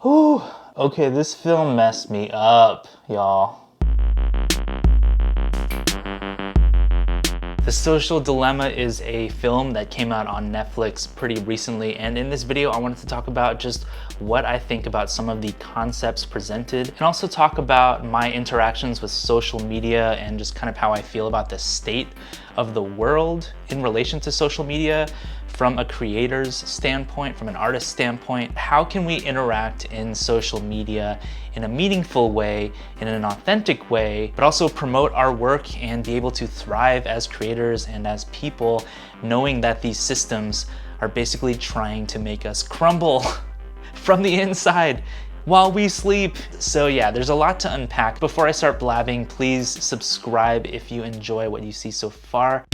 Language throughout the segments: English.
Whew. Okay, this film messed me up, y'all. The Social Dilemma is a film that came out on Netflix pretty recently, and in this video I wanted to talk about just what I think about some of the concepts presented, and also talk about my interactions with social media and just kind of how I feel about the state of the world in relation to social media from a creator's standpoint, from an artist's standpoint. How can we interact in social media in a meaningful way, in an authentic way, but also promote our work and be able to thrive as creators and as people, knowing that these systems are basically trying to make us crumble from the inside while we sleep. So yeah, there's a lot to unpack. Before I start blabbing, please subscribe if you enjoy what you see so far.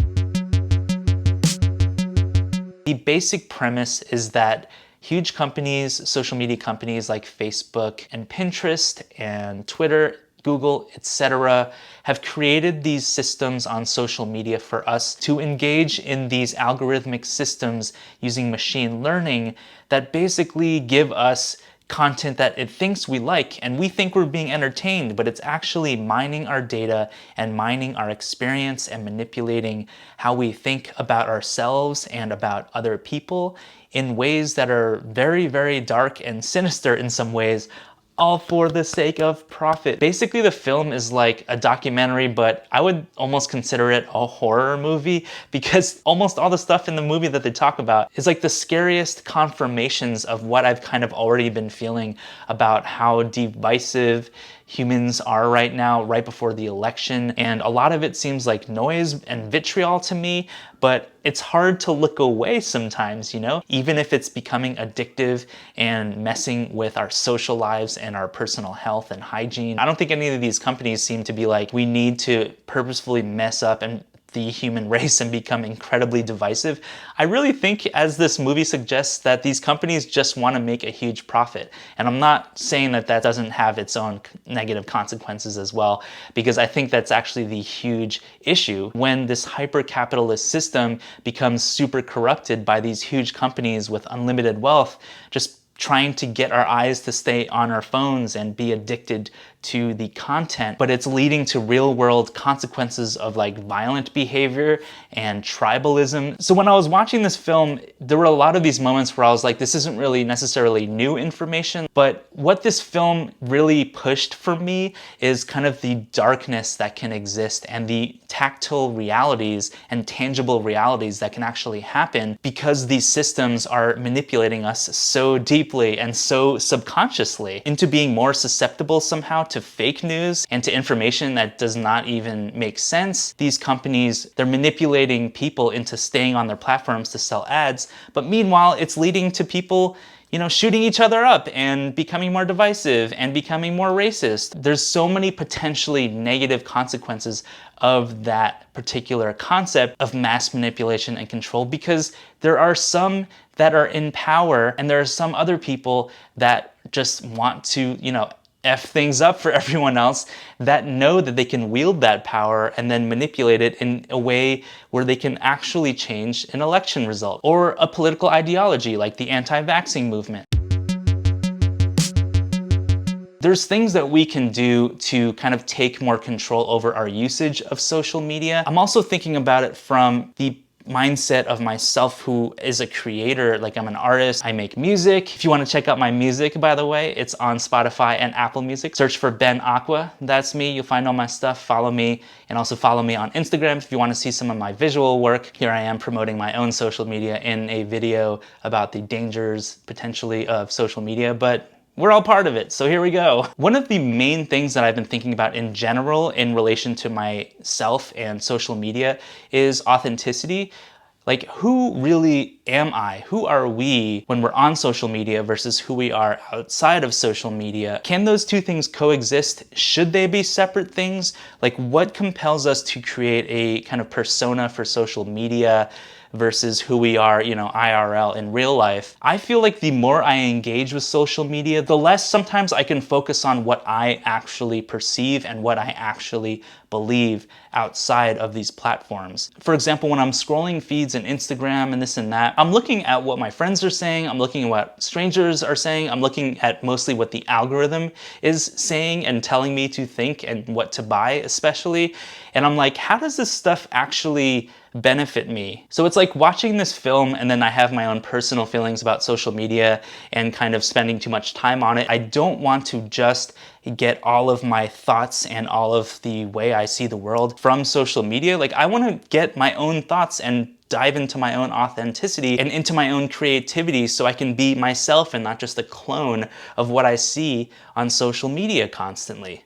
The basic premise is that huge companies, social media companies like Facebook and Pinterest and Twitter, Google, etc., have created these systems on social media for us to engage in these algorithmic systems using machine learning that basically give us content that it thinks we like, and we think we're being entertained, but it's actually mining our data and mining our experience and manipulating how we think about ourselves and about other people in ways that are very, very dark and sinister in some ways, all for the sake of profit. Basically, the film is like a documentary, but I would almost consider it a horror movie because almost all the stuff in the movie that they talk about is like the scariest confirmations of what I've kind of already been feeling about how divisive humans are right now, right before the election. And a lot of it seems like noise and vitriol to me, but it's hard to look away sometimes, you know? Even if it's becoming addictive and messing with our social lives and our personal health and hygiene. I don't think any of these companies seem to be like, we need to purposefully mess up and the human race and become incredibly divisive. I really think, as this movie suggests, that these companies just want to make a huge profit. And I'm not saying that that doesn't have its own negative consequences as well, because I think that's actually the huge issue when this hyper-capitalist system becomes super corrupted by these huge companies with unlimited wealth, just trying to get our eyes to stay on our phones and be addicted to the content, but it's leading to real world consequences of like violent behavior and tribalism. So when I was watching this film, there were a lot of these moments where I was like, this isn't really necessarily new information, but what this film really pushed for me is kind of the darkness that can exist and the tactile realities and tangible realities that can actually happen because these systems are manipulating us so deeply and so subconsciously into being more susceptible somehow to fake news and to information that does not even make sense. These companies, they're manipulating people into staying on their platforms to sell ads, but meanwhile it's leading to people, you know, shooting each other up and becoming more divisive and becoming more racist. There's so many potentially negative consequences of that particular concept of mass manipulation and control, because there are some that are in power and there are some other people that just want to, you know, F things up for everyone else, that know that they can wield that power and then manipulate it in a way where they can actually change an election result or a political ideology like the anti-vaxxing movement. There's things that we can do to kind of take more control over our usage of social media. I'm also thinking about it from the mindset of myself who is a creator. Like, I'm an artist, I make music. If you want to check out my music, by the way, it's on Spotify and Apple Music. Search for Ben Aqua, that's me. You'll find all my stuff. Follow me, and also follow me on Instagram if you want to see some of my visual work. Here I am promoting my own social media in a video about the dangers potentially of social media, but we're all part of it, so here we go. One of the main things that I've been thinking about in general in relation to myself and social media is authenticity. Like, who really am I? Who are we when we're on social media versus who we are outside of social media? Can those two things coexist? Should they be separate things? Like, what compels us to create a kind of persona for social media versus who we are, IRL in real life. I feel like the more I engage with social media, the less sometimes I can focus on what I actually perceive and what I actually believe outside of these platforms. For example, when I'm scrolling feeds on Instagram and this and that, I'm looking at what my friends are saying, I'm looking at what strangers are saying, I'm looking at mostly what the algorithm is saying and telling me to think and what to buy especially. And I'm like, how does this stuff actually benefit me? So it's like watching this film and then I have my own personal feelings about social media and kind of spending too much time on it. I don't want to just get all of my thoughts and all of the way I see the world from social media. Like, I want to get my own thoughts and dive into my own authenticity and into my own creativity so I can be myself and not just a clone of what I see on social media constantly.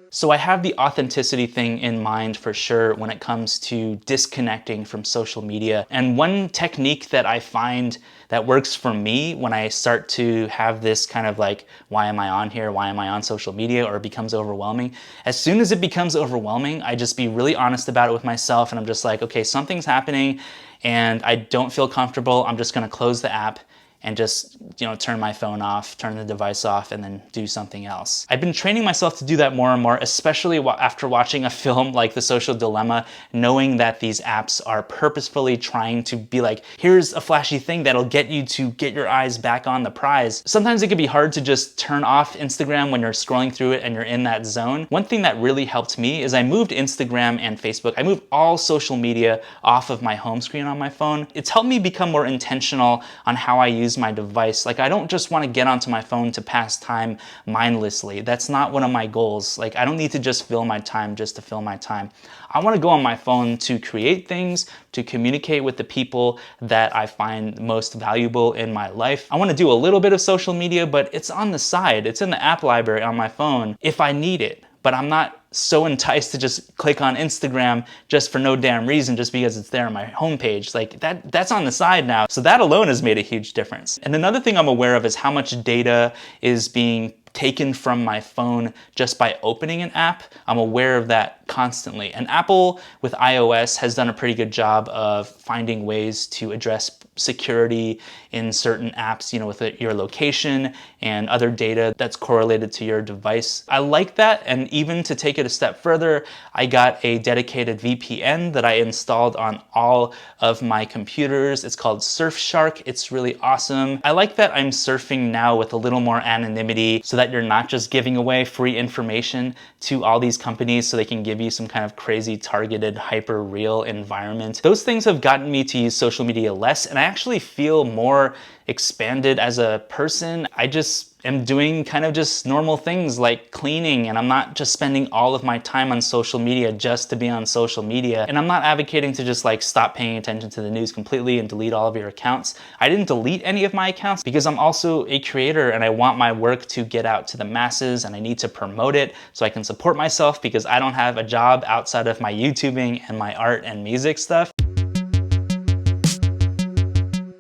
So I have the authenticity thing in mind for sure when it comes to disconnecting from social media. And one technique that I find that works for me when I start to have this kind of like, why am I on here? Why am I on social media? Or it becomes overwhelming. As soon as it becomes overwhelming, I just be really honest about it with myself. And I'm just like, okay, something's happening and I don't feel comfortable. I'm just gonna close the app and just, turn my phone off, turn the device off, and then do something else. I've been training myself to do that more and more, especially after watching a film like The Social Dilemma, knowing that these apps are purposefully trying to be like, here's a flashy thing that'll get you to get your eyes back on the prize. Sometimes it can be hard to just turn off Instagram when you're scrolling through it and you're in that zone. One thing that really helped me is I moved Instagram and Facebook. I moved all social media off of my home screen on my phone. It's helped me become more intentional on how I use my device. Like, I don't just want to get onto my phone to pass time mindlessly. That's not one of my goals. Like, I don't need to just fill my time just to fill my time. I want to go on my phone to create things, to communicate with the people that I find most valuable in my life. I want to do a little bit of social media, but it's on the side. It's in the app library on my phone if I need it. But I'm not so enticed to just click on Instagram just for no damn reason, just because it's there on my homepage. Like, that's on the side now. So that alone has made a huge difference. And another thing I'm aware of is how much data is being taken from my phone just by opening an app. I'm aware of that constantly. And Apple with iOS has done a pretty good job of finding ways to address security in certain apps, with your location and other data that's correlated to your device. I like that. And even to take it a step further, I got a dedicated VPN that I installed on all of my computers. It's called Surfshark. It's really awesome. I like that I'm surfing now with a little more anonymity so that you're not just giving away free information to all these companies so they can give you some kind of crazy targeted hyper real environment. Those things have gotten me to use social media less, and I actually feel more expanded as a person. I just am doing kind of just normal things like cleaning, and I'm not just spending all of my time on social media just to be on social media. And I'm not advocating to just like stop paying attention to the news completely and delete all of your accounts. I didn't delete any of my accounts because I'm also a creator and I want my work to get out to the masses, and I need to promote it so I can support myself because I don't have a job outside of my YouTubing and my art and music stuff.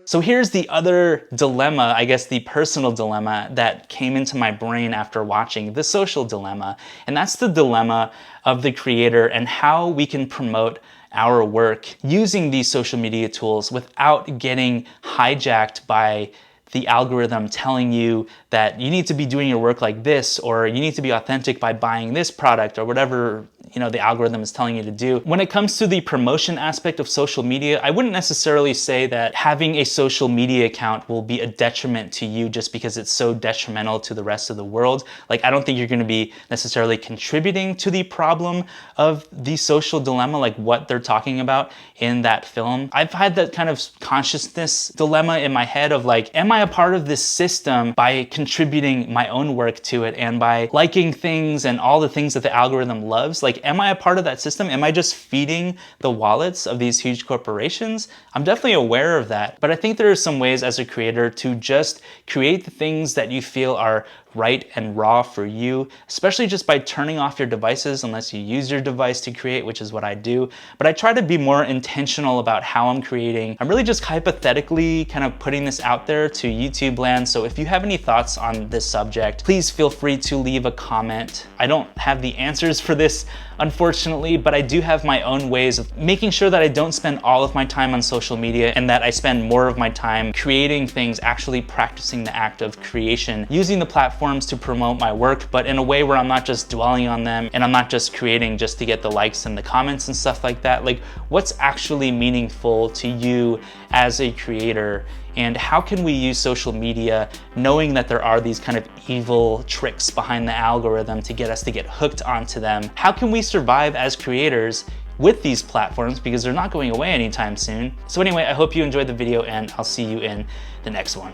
So here's the other dilemma, I guess the personal dilemma that came into my brain after watching The Social Dilemma, and that's the dilemma of the creator and how we can promote our work using these social media tools without getting hijacked by the algorithm telling you that you need to be doing your work like this, or you need to be authentic by buying this product, or whatever the algorithm is telling you to do. When it comes to the promotion aspect of social media, I wouldn't necessarily say that having a social media account will be a detriment to you just because it's so detrimental to the rest of the world. Like, I don't think you're going to be necessarily contributing to the problem of the social dilemma, like what they're talking about in that film. I've had that kind of consciousness dilemma in my head of like, am I a part of this system by contributing my own work to it and by liking things and all the things that the algorithm loves? Like, am I a part of that system? Am I just feeding the wallets of these huge corporations? I'm definitely aware of that, but I think there are some ways as a creator to just create the things that you feel are right and raw for you, especially just by turning off your devices unless you use your device to create, which is what I do. But I try to be more intentional about how I'm creating. I'm really just hypothetically kind of putting this out there to YouTube land. So if you have any thoughts on this subject, please feel free to leave a comment. I don't have the answers for this unfortunately, but I do have my own ways of making sure that I don't spend all of my time on social media and that I spend more of my time creating things, actually practicing the act of creation, using the platforms to promote my work, but in a way where I'm not just dwelling on them and I'm not just creating just to get the likes and the comments and stuff like that. Like, what's actually meaningful to you as a creator? And how can we use social media knowing that there are these kind of evil tricks behind the algorithm to get us to get hooked onto them? How can we survive as creators with these platforms, because they're not going away anytime soon? So anyway, I hope you enjoyed the video and I'll see you in the next one.